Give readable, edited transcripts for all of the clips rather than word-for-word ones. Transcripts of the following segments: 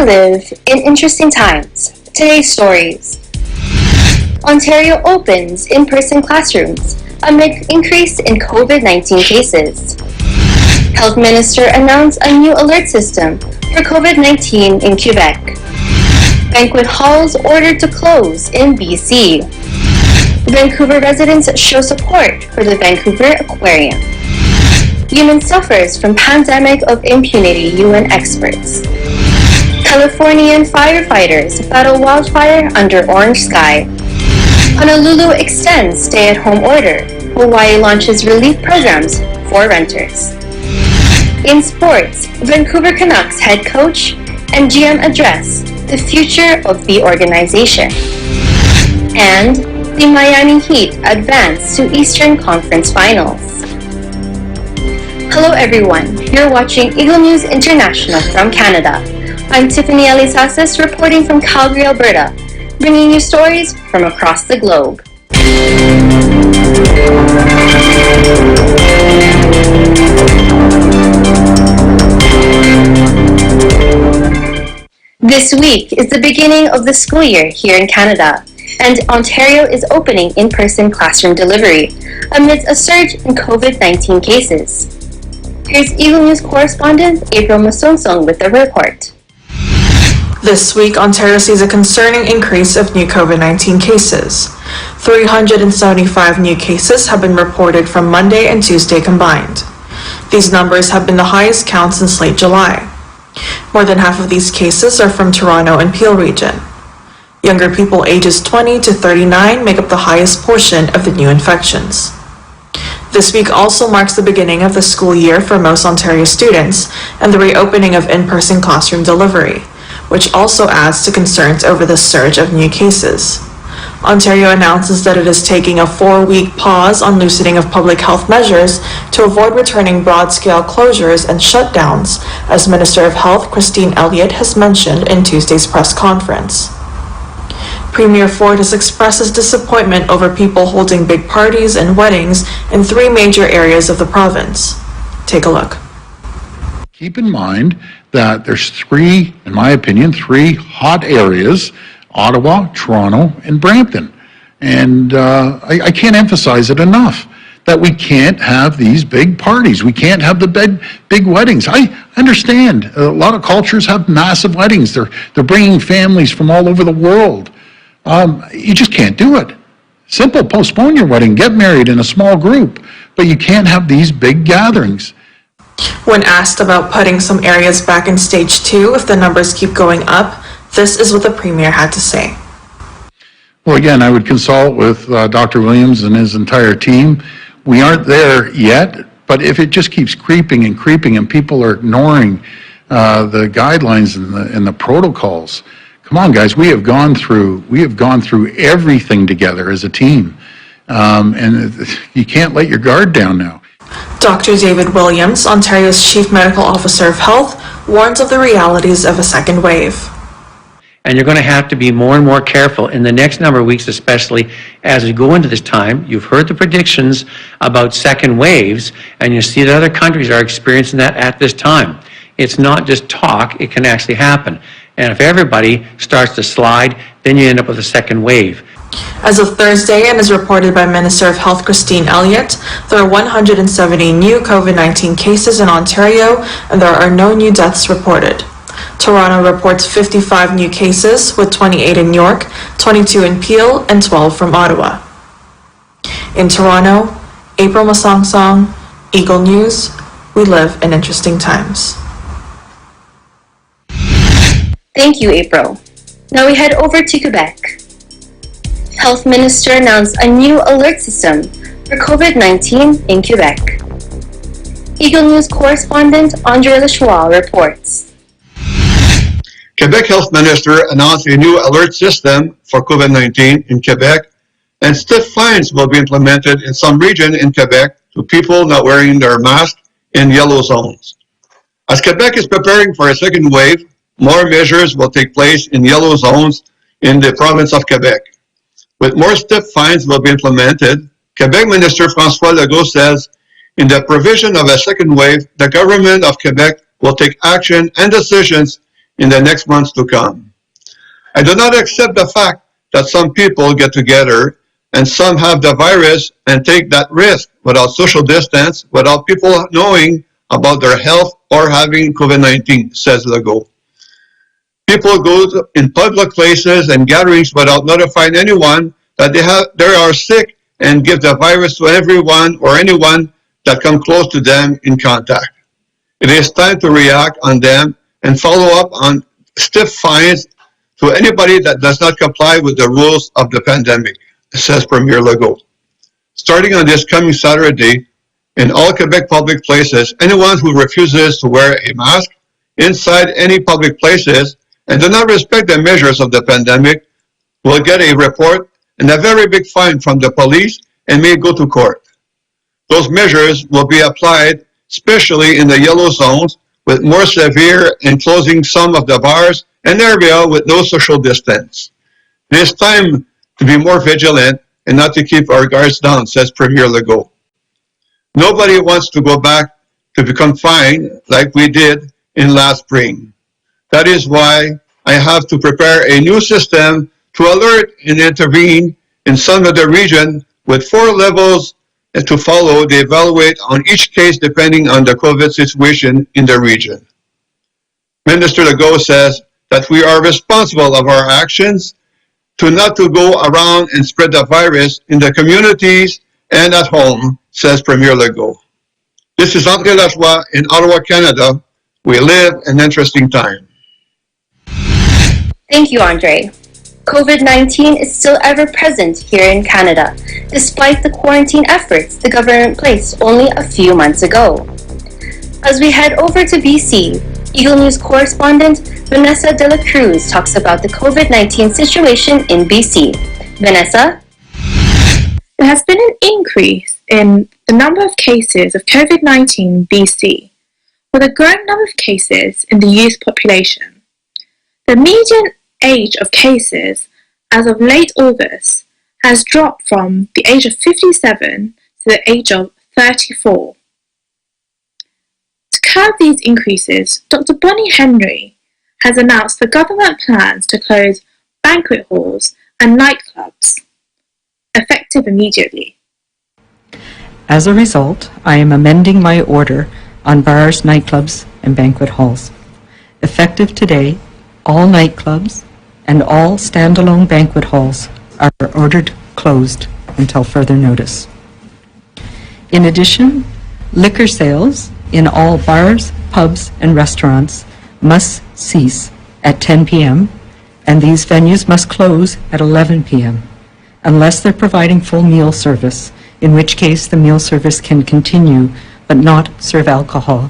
live in interesting times. Today's stories. Ontario opens in-person classrooms amid increase in COVID-19 cases. Health Minister announced a new alert system for COVID-19 in Quebec. Banquet halls ordered to close in BC. Vancouver residents show support for the Vancouver Aquarium. Yemen suffers from pandemic of impunity, UN experts. Californian firefighters battle wildfire under orange sky. Honolulu extends stay-at-home order. Hawaii launches relief programs for renters. In sports, Vancouver Canucks head coach and GM address the future of the organization. And the Miami Heat advance to Eastern Conference Finals. Hello everyone, you're watching Eagle News International from Canada. I'm Tiffany Elisasas reporting from Calgary, Alberta, bringing you stories from across the globe. This week is the beginning of the school year here in Canada, and Ontario is opening in-person classroom delivery amidst a surge in COVID-19 cases. Here's Eagle News correspondent April Masonsong with the report. This week, Ontario sees a concerning increase of new COVID-19 cases. 375 new cases have been reported from Monday and Tuesday combined. These numbers have been the highest count since late July. More than half of these cases are from Toronto and Peel region. Younger people ages 20 to 39 make up the highest portion of the new infections. This week also marks the beginning of the school year for most Ontario students and the reopening of in-person classroom delivery, which also adds to concerns over the surge of new cases. Ontario announces that it is taking a 4-week pause on loosening of public health measures to avoid returning broad-scale closures and shutdowns, as Minister of Health Christine Elliott has mentioned in Tuesday's press conference. Premier Ford has expressed his disappointment over people holding big parties and weddings in 3 major areas of the province. Take a look. Keep in mind that there's 3, in my opinion, 3 hot areas: Ottawa, Toronto, and Brampton. And I can't emphasize it enough that we can't have these big parties. We can't have the big weddings. I understand a lot of cultures have massive weddings. They're bringing families from all over the world. You just can't do it. Simple, postpone your wedding, get married in a small group, but you can't have these big gatherings. When asked about putting some areas back in stage 2 if the numbers keep going up, this is what the Premier had to say. Well, again, I would consult with Dr. Williams and his entire team. We aren't there yet, but if it just keeps creeping and people are ignoring the guidelines and the protocols, come on, guys, we have gone through everything together as a team, and you can't let your guard down now. Dr. David Williams, Ontario's Chief Medical Officer of Health, warns of the realities of a second wave. And you're going to have to be more and more careful in the next number of weeks, especially as we go into this time. You've heard the predictions about second waves, and you see that other countries are experiencing that at this time. It's not just talk, it can actually happen. And if everybody starts to slide, then you end up with a second wave. As of Thursday, and as reported by Minister of Health Christine Elliott, there are 170 new COVID-19 cases in Ontario, and there are no new deaths reported. Toronto reports 55 new cases, with 28 in York, 22 in Peel, and 12 from Ottawa. In Toronto, April Masongsong, Eagle News. We live in interesting times. Thank you, April. Now we head over to Quebec. Health Minister announced a new alert system for COVID-19 in Quebec. Eagle News correspondent Andre Lechois reports. Quebec Health Minister announced a new alert system for COVID-19 in Quebec, and stiff fines will be implemented in some region in Quebec to people not wearing their mask in yellow zones. As Quebec is preparing for a second wave, more measures will take place in yellow zones in the province of Quebec. With more stiff fines will be implemented, Quebec Minister François Legault says, in the provision of a second wave, the government of Quebec will take action and decisions in the next months to come. I do not accept the fact that some people get together and some have the virus and take that risk without social distance, without people knowing about their health or having COVID-19, says Legault. People go in public places and gatherings without notifying anyone that they are sick and give the virus to everyone or anyone that come close to them in contact. It is time to react on them and follow up on stiff fines to anybody that does not comply with the rules of the pandemic, says Premier Legault. Starting on this coming Saturday, in all Quebec public places, anyone who refuses to wear a mask inside any public places and do not respect the measures of the pandemic will get a report and a very big fine from the police and may go to court. Those measures will be applied, especially in the yellow zones, with more severe and closing some of the bars and area with no social distance. It is time to be more vigilant and not to keep our guards down, says Premier Legault. Nobody wants to go back to become confined like we did in last spring. That is why I have to prepare a new system to alert and intervene in some of the region with 4 levels to follow the evaluate on each case depending on the COVID situation in the region. Minister Legault says that we are responsible of our actions to not to go around and spread the virus in the communities and at home, says Premier Legault. This is André Lajoie in Ottawa, Canada. We live an interesting time. Thank you, Andre. COVID-19 is still ever present here in Canada, despite the quarantine efforts the government placed only a few months ago. As we head over to BC, Eagle News correspondent Vanessa De La Cruz talks about the COVID-19 situation in BC. Vanessa? There has been an increase in the number of cases of COVID-19 in BC, with a growing number of cases in the youth population. The median age of cases as of late August has dropped from the age of 57 to the age of 34. To curb these increases, Dr. Bonnie Henry has announced the government plans to close banquet halls and nightclubs, effective immediately. As a result, I am amending my order on bars, nightclubs, and banquet halls. Effective today, all nightclubs and all standalone banquet halls are ordered closed until further notice. In addition, liquor sales in all bars, pubs, and restaurants must cease at 10 p.m., and these venues must close at 11 p.m., unless they're providing full meal service, in which case the meal service can continue but not serve alcohol.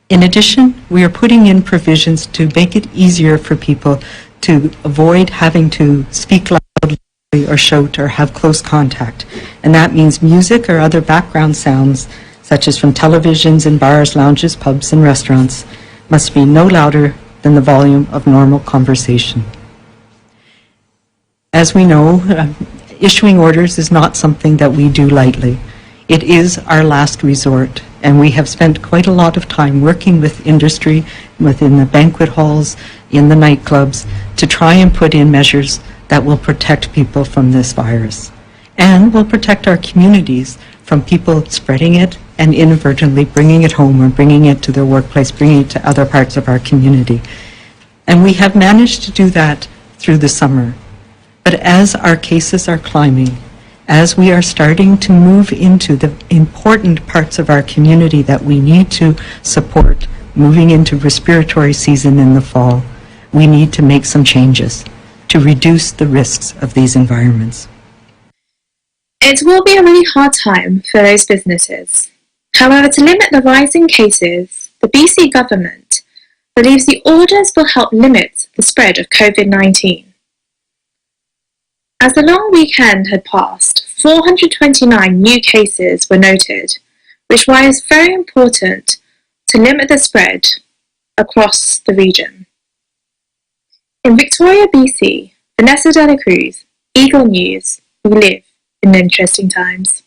In addition, we are putting in provisions to make it easier for people to avoid having to speak loudly or shout or have close contact. And that means music or other background sounds, such as from televisions in bars, lounges, pubs, and restaurants, must be no louder than the volume of normal conversation. As we know, issuing orders is not something that we do lightly. It is our last resort, and we have spent quite a lot of time working with industry, within the banquet halls, in the nightclubs, to try and put in measures that will protect people from this virus, and will protect our communities from people spreading it and inadvertently bringing it home or bringing it to their workplace, bringing it to other parts of our community. And we have managed to do that through the summer. But as our cases are climbing, as we are starting to move into the important parts of our community that we need to support, moving into respiratory season in the fall, we need to make some changes to reduce the risks of these environments. It will be a really hard time for those businesses. However, to limit the rising cases, the BC government believes the orders will help limit the spread of COVID-19. As the long weekend had passed, 429 new cases were noted, which is why it's very important to limit the spread across the region. In Victoria, BC, Vanessa De La Cruz, Eagle News, we live in interesting times.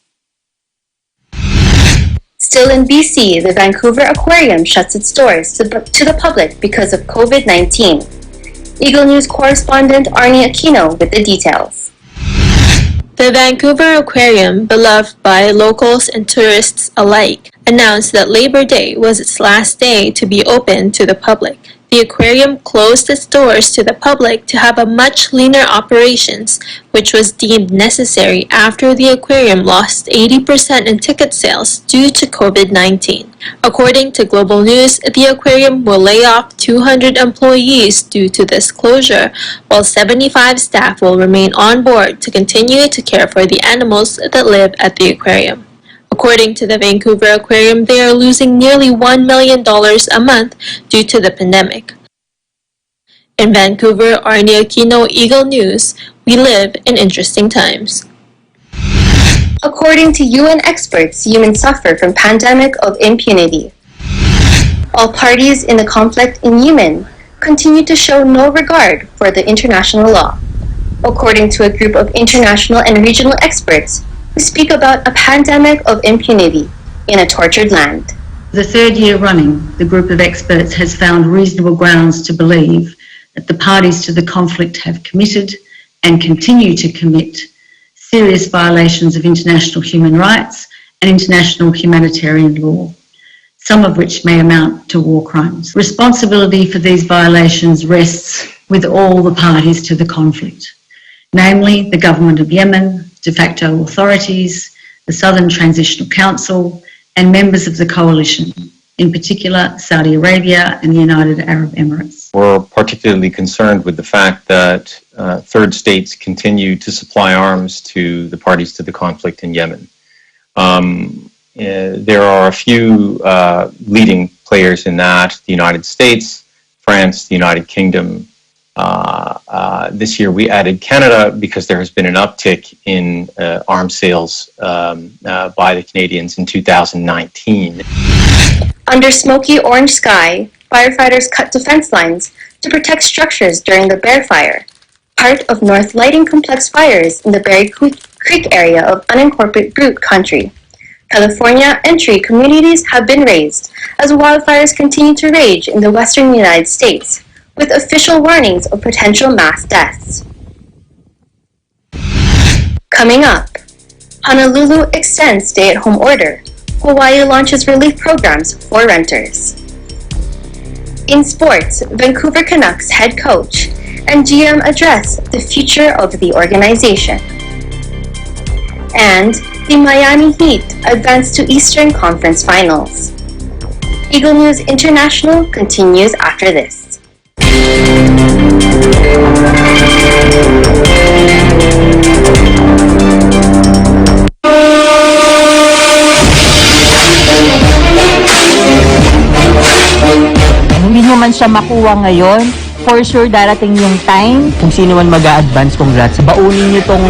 Still in BC, the Vancouver Aquarium shuts its doors to the public because of COVID-19. Eagle News correspondent Arnie Aquino with the details. The Vancouver Aquarium, beloved by locals and tourists alike, announced that Labor Day was its last day to be open to the public. The aquarium closed its doors to the public to have a much leaner operations, which was deemed necessary after the aquarium lost 80% in ticket sales due to COVID-19. According to Global News, the aquarium will lay off 200 employees due to this closure, while 75 staff will remain on board to continue to care for the animals that live at the aquarium. According to the Vancouver Aquarium, they are losing nearly $1 million a month due to the pandemic. In Vancouver, Arnie Aquino, Eagle News, we live in interesting times. According to UN experts, Yemen suffer from pandemic of impunity. All parties in the conflict in Yemen continue to show no regard for the international law. According to a group of international and regional experts, we speak about a pandemic of impunity in a tortured land. The third year running, the group of experts has found reasonable grounds to believe that the parties to the conflict have committed and continue to commit serious violations of international human rights and international humanitarian law, some of which may amount to war crimes. Responsibility for these violations rests with all the parties to the conflict, namely the government of Yemen, de facto authorities, the Southern Transitional Council, and members of the coalition, in particular Saudi Arabia and the United Arab Emirates. We're particularly concerned with the fact that third states continue to supply arms to the parties to the conflict in Yemen. There are a few leading players in that: the United States, France, the United Kingdom. This year we added Canada because there has been an uptick in arms sales by the Canadians in 2019. Under smoky orange sky, firefighters cut defense lines to protect structures during the Bear Fire, part of North Lighting Complex fires in the Berry Creek area of unincorporated Butte Country. California and tree communities have been raised as wildfires continue to rage in the western United States, with official warnings of potential mass deaths. Coming up, Honolulu extends stay-at-home order. Hawaii launches relief programs for renters. In sports, Vancouver Canucks head coach and GM address the future of the organization. And the Miami Heat advance to Eastern Conference Finals. Eagle News International continues after this. Hindi nyo man siya makuha ngayon, for sure darating yung time. Kung sino man mag-a-advance, congrats. Baunin nyo tong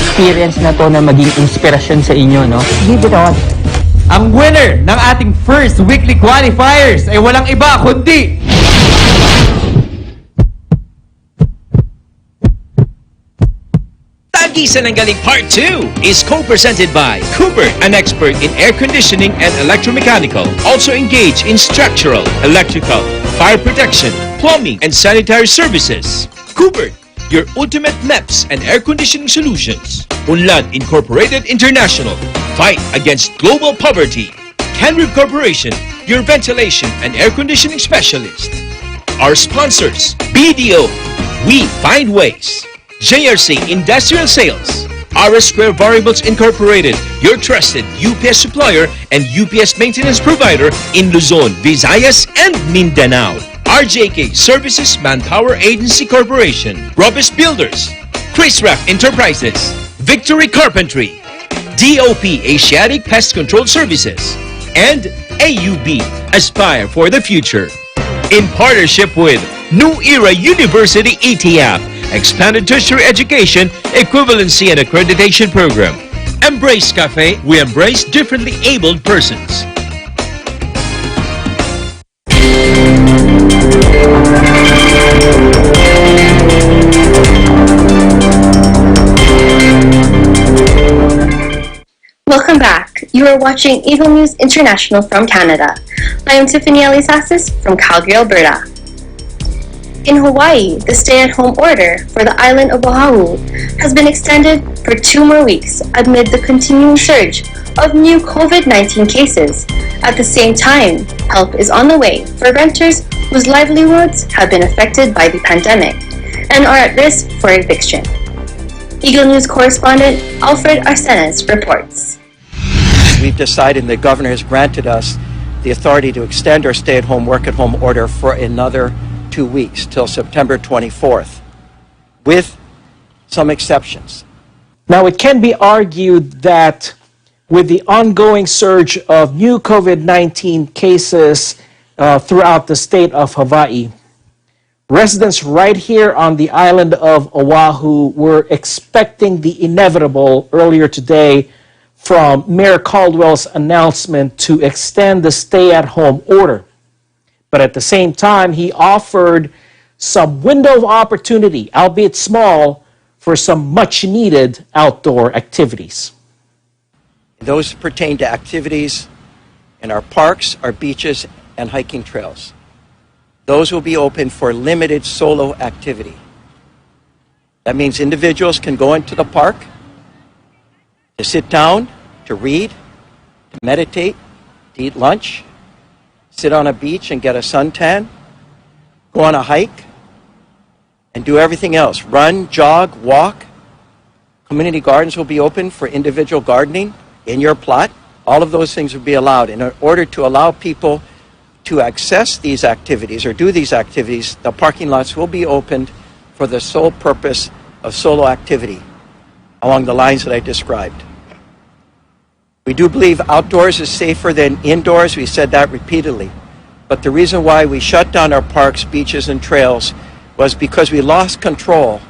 experience na to na maging inspirasyon sa inyo, no? Give it on. Ang winner ng ating first weekly qualifiers ay walang iba kundi Tagisan ng Galing Part 2 is co-presented by Cooper, an expert in air conditioning and electromechanical. Also engaged in structural, electrical, fire protection, plumbing, and sanitary services. Cooper, your ultimate MEPS and air conditioning solutions. Unlad Incorporated International, fight against global poverty. Canrib Corporation, your ventilation and air conditioning specialist. Our sponsors, BDO, we find ways. JRC Industrial Sales, RS Square Variables Incorporated, your trusted UPS supplier and UPS maintenance provider in Luzon, Visayas, and Mindanao. RJK Services Manpower Agency Corporation, Robus Builders, Chris Raff Enterprises, Victory Carpentry, DOP Asiatic Pest Control Services, and AUB Aspire for the Future. In partnership with New Era University ETF, Expanded Tertiary Education, Equivalency and Accreditation Program. Embrace Cafe, we embrace differently abled persons. Welcome back. You are are watching Eagle News International from Canada. I am Tiffany Elisassis from Calgary, Alberta. In Hawaii, the stay-at-home order for the island of Oahu has been extended for 2 more weeks amid the continuing surge of new COVID-19 cases. At the same time, help is on the way for renters whose livelihoods have been affected by the pandemic and are at risk for eviction. Eagle News correspondent Alfred Arsenes reports. We've decided, and the governor has granted us the authority to extend our stay-at-home, work-at-home order for another 2 weeks till September 24th, with some exceptions. Now, it can be argued that with the ongoing surge of new COVID-19 cases throughout the state of Hawaii, residents right here on the island of Oahu were expecting the inevitable earlier today from Mayor Caldwell's announcement to extend the stay-at-home order. But at the same time, he offered some window of opportunity, albeit small, for some much-needed outdoor activities. Those pertain to activities in our parks, our beaches, and hiking trails. Those will be open for limited solo activity. That means individuals can go into the park to sit down, to read, to meditate, to eat lunch, sit on a beach and get a suntan, go on a hike, and do everything else. Run, jog, walk. Community gardens will be open for individual gardening in your plot. All of those things will be allowed. In order to allow people to access these activities or do these activities, the parking lots will be opened for the sole purpose of solo activity along the lines that I described. We do believe outdoors is safer than indoors. We said that repeatedly. But the reason why we shut down our parks, beaches, and trails was because we lost control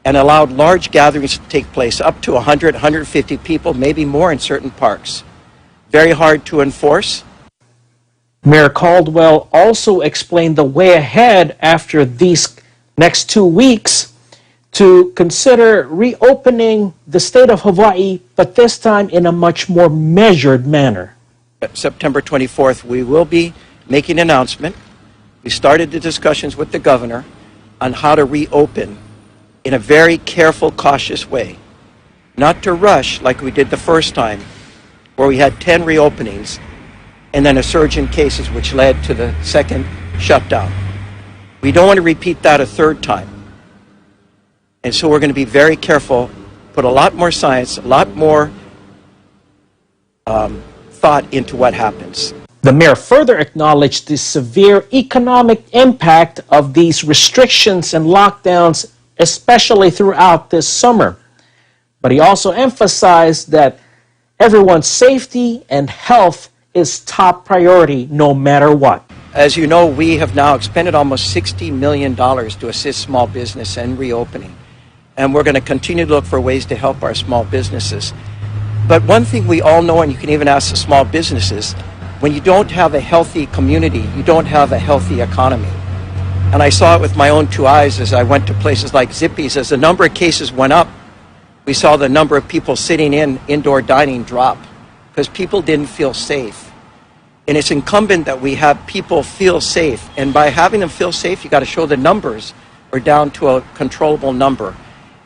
and allowed large gatherings to take place, up to 100, 150 people, maybe more in certain parks. Very hard to enforce. Mayor Caldwell also explained the way ahead after these next 2 weeks to consider reopening the state of Hawaii, but this time in a much more measured manner. September 24th, we will be making an announcement. We started the discussions with the governor on how to reopen in a very careful, cautious way. Not to rush like we did the first time, where we had 10 reopenings and then a surge in cases which led to the second shutdown. We don't want to repeat that a third time. And so we're going to be very careful, put a lot more science, a lot more thought into what happens. The mayor further acknowledged the severe economic impact of these restrictions and lockdowns, especially throughout this summer. But he also emphasized that everyone's safety and health is top priority no matter what. As you know, we have now expended almost $60 million to assist small business and reopening. And we're going to continue to look for ways to help our small businesses. But one thing we all know, and you can even ask the small businesses, when you don't have a healthy community, you don't have a healthy economy. And I saw it with my own 2 eyes as I went to places like Zippy's. As the number of cases went up, we saw the number of people sitting in indoor dining drop because people didn't feel safe. And it's incumbent that we have people feel safe. And by having them feel safe, you got to show the numbers are down to a controllable number.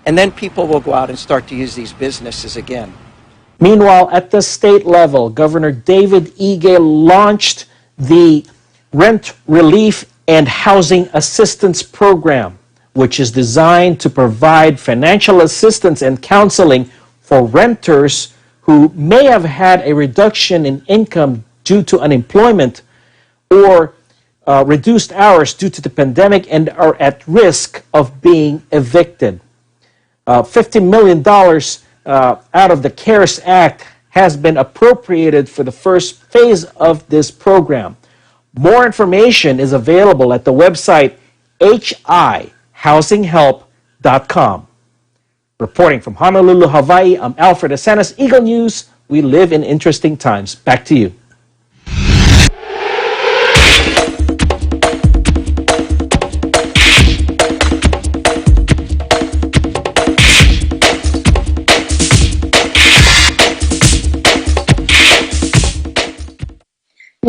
And then people will go out and start to use these businesses again. Meanwhile, at the state level, Governor David Ige launched the Rent Relief and Housing Assistance Program, which is designed to provide financial assistance and counseling for renters who may have had a reduction in income due to unemployment or reduced hours due to the pandemic and are at risk of being evicted. $50 million out of the CARES Act has been appropriated for the first phase of this program. More information is available at the website hihousinghelp.com. Reporting from Honolulu, Hawaii, I'm Alfred Arsenes, Eagle News. We live in interesting times. Back to you.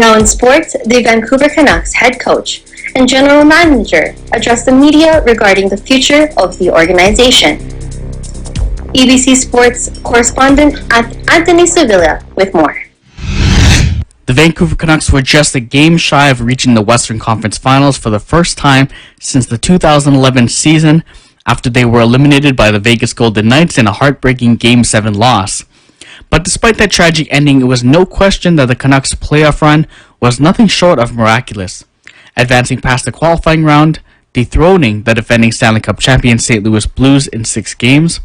Now in sports, the Vancouver Canucks head coach and general manager addressed the media regarding the future of the organization. ABC Sports correspondent Anthony Sevilla with more. The Vancouver Canucks were just a game shy of reaching the Western Conference Finals for the first time since the 2011 season, after they were eliminated by the Vegas Golden Knights in a heartbreaking Game 7 loss. But despite that tragic ending, it was no question that the Canucks' playoff run was nothing short of miraculous, advancing past the qualifying round, dethroning the defending Stanley Cup champion St. Louis Blues in 6 games,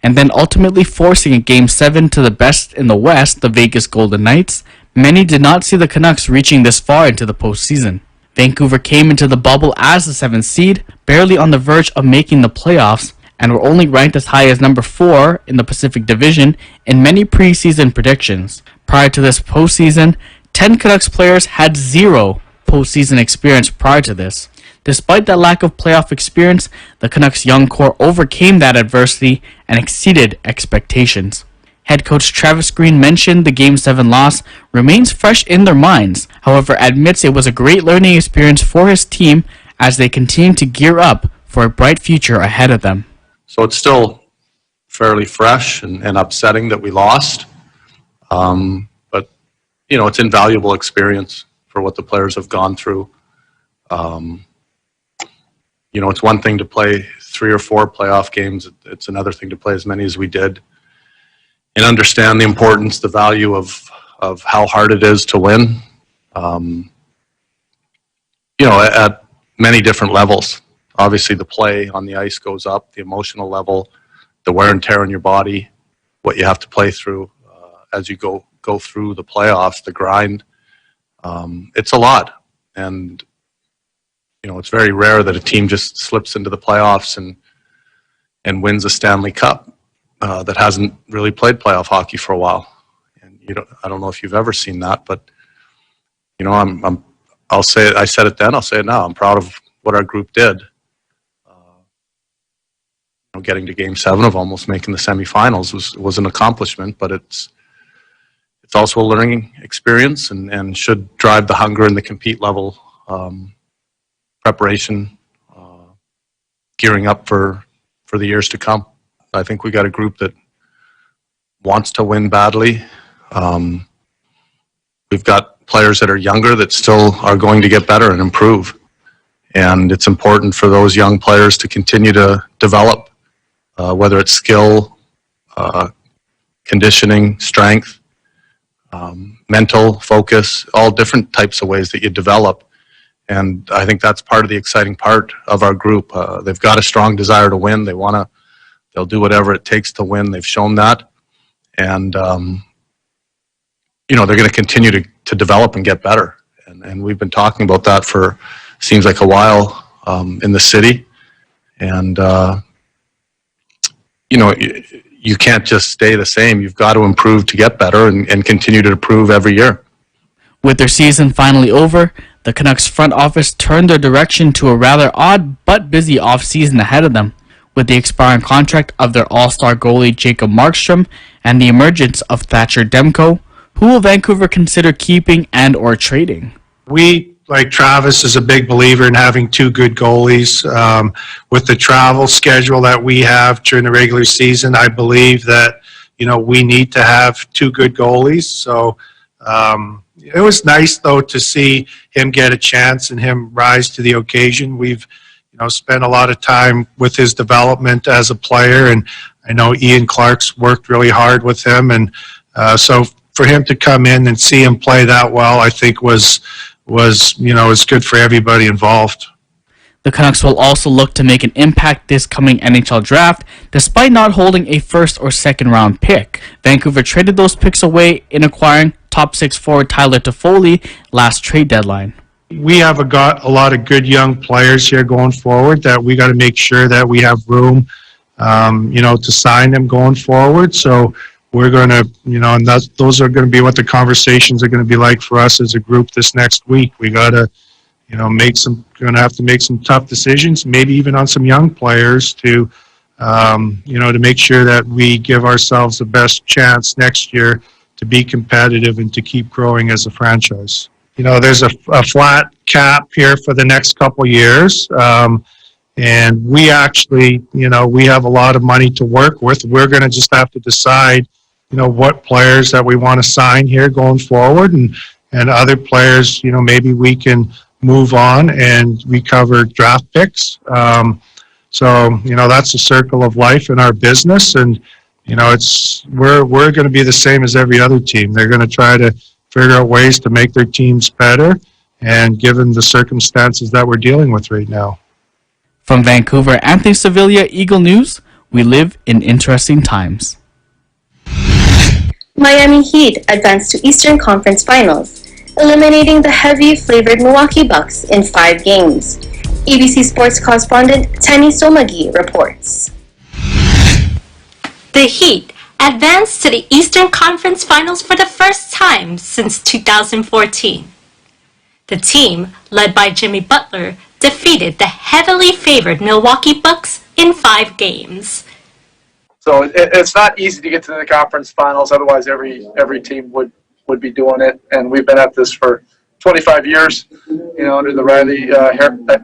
and then ultimately forcing a Game 7 to the best in the West, the Vegas Golden Knights. Many did not see the Canucks reaching this far into the postseason. Vancouver came into the bubble as the 7th seed, barely on the verge of making the playoffs, and were only ranked as high as number 4 in the Pacific Division in many preseason predictions. Prior to this postseason, 10 Canucks players had 0 postseason experience prior to this. Despite that lack of playoff experience, the Canucks' young core overcame that adversity and exceeded expectations. Head coach Travis Green mentioned the Game 7 loss remains fresh in their minds, however admits it was a great learning experience for his team as they continue to gear up for a bright future ahead of them. So it's still fairly fresh and upsetting that we lost, but you know, it's invaluable experience for what the players have gone through. You know, it's one thing to play 3 or 4 playoff games. It's another thing to play as many as we did and understand the importance, the value of how hard it is to win, you know, at many different levels. Obviously, the play on the ice goes up, the emotional level, the wear and tear on your body, what you have to play through as you go through the playoffs, the grind. It's a lot. And, you know, it's very rare that a team just slips into the playoffs and wins a Stanley Cup. That hasn't really played playoff hockey for a while, and I don't know if you've ever seen that, but you know, I'll say it. I said it then. I'll say it now. I'm proud of what our group did. You know, getting to Game 7 of almost making the semifinals was an accomplishment, but it's also a learning experience and should drive the hunger and the compete level, preparation, gearing up for the years to come. I think we got a group that wants to win badly. We've got players that are younger that still are going to get better and improve. And it's important for those young players to continue to develop, whether it's skill, conditioning, strength, mental focus, all different types of ways that you develop. And I think that's part of the exciting part of our group. They've got a strong desire to win. They'll do whatever it takes to win. They've shown that. And, you know, they're going to continue to develop and get better. And we've been talking about that for, seems like a while in the city. And, you know, you can't just stay the same. You've got to improve to get better and continue to improve every year. With their season finally over, the Canucks front office turned their direction to a rather odd but busy off-season ahead of them, with the expiring contract of their all-star goalie Jacob Markstrom and the emergence of Thatcher Demko. Who will Vancouver consider keeping and or trading? We, like Travis, is a big believer in having 2 good goalies. With the travel schedule that we have during the regular season, I believe that, you know, we need to have 2 good goalies. So it was nice, though, to see him get a chance and him rise to the occasion. We've spent a lot of time with his development as a player, and I know Ian Clark's worked really hard with him, and so for him to come in and see him play that well, I think was good for everybody involved. The Canucks will also look to make an impact this coming NHL draft, despite not holding a first or second round pick. Vancouver traded those picks away in acquiring top 6 forward Tyler Toffoli last trade deadline. We have got a lot of good young players here going forward that we got to make sure that we have room, to sign them going forward. So we're going to, and those are going to be what the conversations are going to be like for us as a group this next week. We got to, going to have to make some tough decisions, maybe even on some young players to make sure that we give ourselves the best chance next year to be competitive and to keep growing as a franchise. there's a flat cap here for the next couple years. And we actually, we have a lot of money to work with. We're going to just have to decide, what players that we want to sign here going forward, and other players, maybe we can move on and recover draft picks. So, that's the circle of life in our business. And, we're going to be the same as every other team. They're going to try to figure out ways to make their teams better, and given the circumstances that we're dealing with right now. From Vancouver, Anthony Sevilla, Eagle News. We live in interesting times. Miami Heat advanced to Eastern Conference Finals, eliminating the heavy-flavored Milwaukee Bucks in 5 games. ABC Sports correspondent Tenny Somagi reports. The Heat advanced to the Eastern Conference Finals for the first time since 2014. The team, led by Jimmy Butler, defeated the heavily favored Milwaukee Bucks in 5 games. So it's not easy to get to the conference finals. Otherwise, every team would be doing it. And we've been at this for 25 years, under the Riley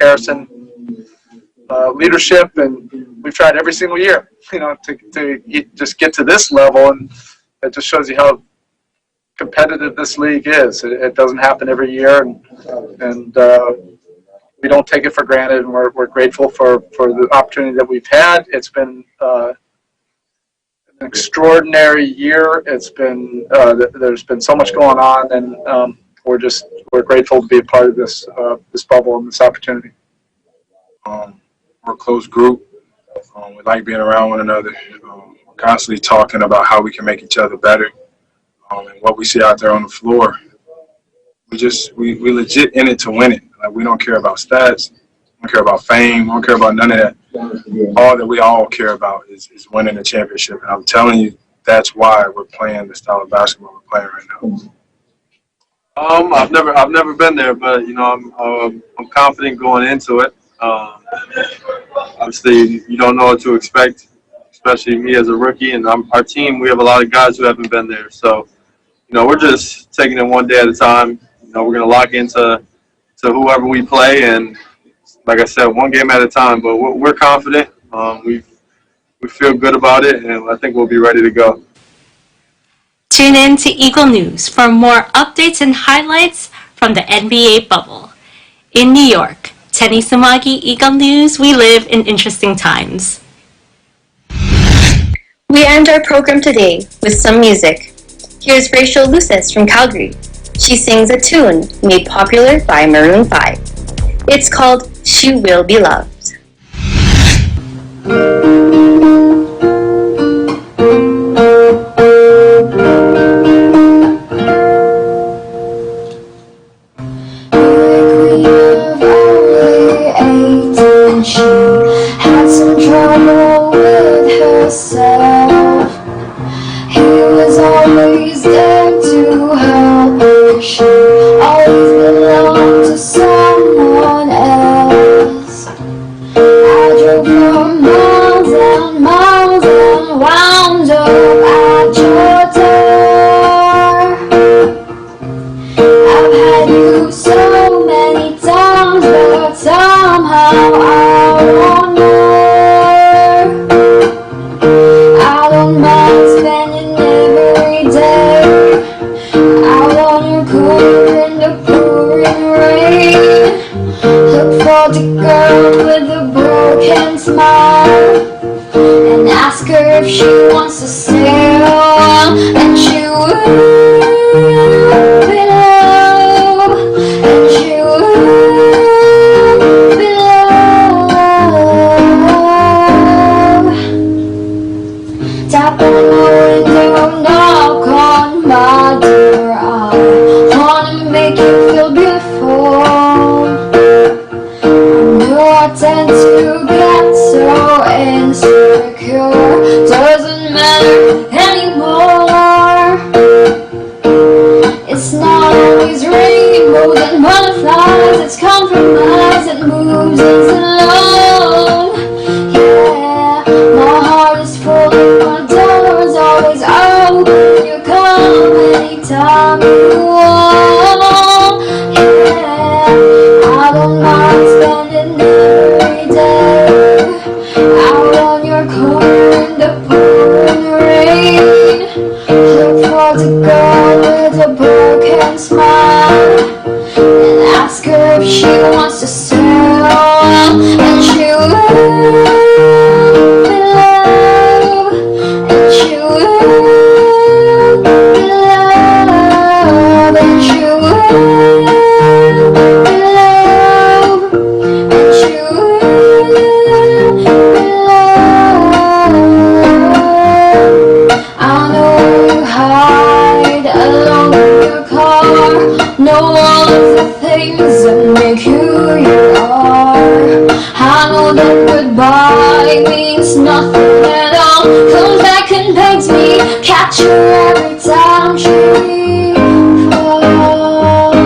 Harrison leadership, and we've tried every single year, to just get to this level. And it just shows you how competitive this league is. It doesn't happen every year, and we don't take it for granted, and we're grateful for the opportunity that we've had. It's been an extraordinary year. It's been there's been so much going on, and we're grateful to be a part of this bubble and this opportunity. We're a close group. We like being around one another. We're constantly talking about how we can make each other better, and what we see out there on the floor. We legit in it to win it. Like, we don't care about stats, we don't care about fame, we don't care about none of that. All that we all care about is winning a championship. And I'm telling you, that's why we're playing the style of basketball we're playing right now. I've never been there, but I'm confident going into it. Obviously, you don't know what to expect, especially me as a rookie, and our team. We have a lot of guys who haven't been there, so we're just taking it one day at a time. We're going to lock into whoever we play, and like I said, one game at a time. But we're confident. We feel good about it, and I think we'll be ready to go. Tune in to Eagle News for more updates and highlights from the NBA bubble. In New York, Tenny Somagi, Eagle News. We live in interesting times. We end our program today with some music. Here's Rachel Lucis from Calgary. She sings a tune made popular by Maroon 5. It's called She Will Be Loved. She had some trouble with herself. He was always there to help her. She always belonged to someone else. I drove for miles and miles and wound up at your door. I've had you so many times, but somehow I want more. I don't mind spending every day out on your corner in the pouring rain. Look for the girl with the broken smile and ask her if she wants to sail, and she will be loved, and she will be loved. Tap on my window, knock on my door. I wanna make you feel beautiful. I know I tend to get so insecure. Doesn't matter anymore. It's not always rainbows and butterflies. It's compromise that moves us along. Yeah, my heart is full, my door is always open. You come anytime you want. goodbye means nothing at all. Comes back and begs me, catch her every time she falls.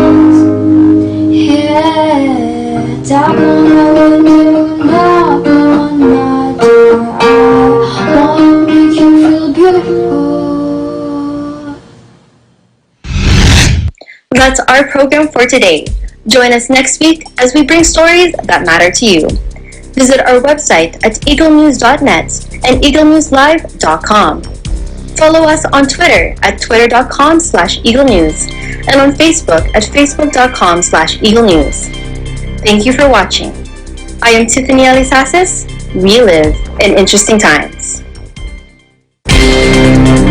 Yeah, tap on my window, knock on my door. I wanna make you feel beautiful. That's our program for today. Join us next week as we bring stories that matter to you. Visit our website at eaglenews.net and eaglenewslive.com. Follow us on Twitter at twitter.com/eaglenews and on Facebook at facebook.com/eaglenews. Thank you for watching. I am Tiffany Alisasis. We live in interesting times.